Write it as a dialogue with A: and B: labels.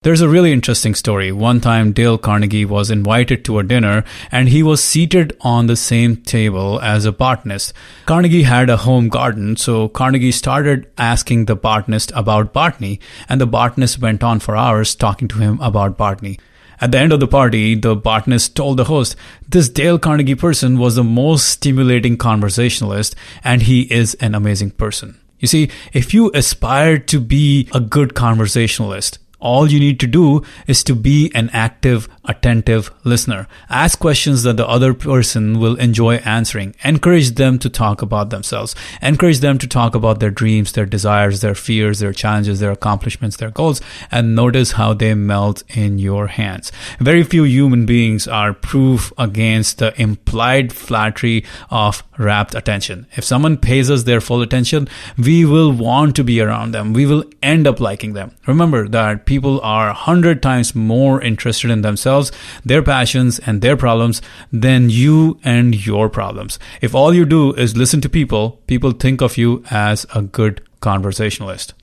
A: There's a really interesting story. One time, Dale Carnegie was invited to a dinner and he was seated on the same table as a botanist. Carnegie had a home garden, so Carnegie started asking the botanist about botany, and the botanist went on for hours talking to him about botany. At the end of the party, the botanist told the host, "This Dale Carnegie person was the most stimulating conversationalist, and he is an amazing person." You see, if you aspire to be a good conversationalist, all you need to do is to be an active, attentive listener. Ask questions that the other person will enjoy answering. Encourage them to talk about themselves. Encourage them to talk about their dreams, their desires, their fears, their challenges, their accomplishments, their goals, and notice how they melt in your hands. Very few human beings are proof against the implied flattery of rapt attention. If someone pays us their full attention, we will want to be around them. We will end up liking them. Remember that people are 100 times more interested in themselves, their passions, and their problems than you and your problems. If all you do is listen to people, people think of you as a good conversationalist.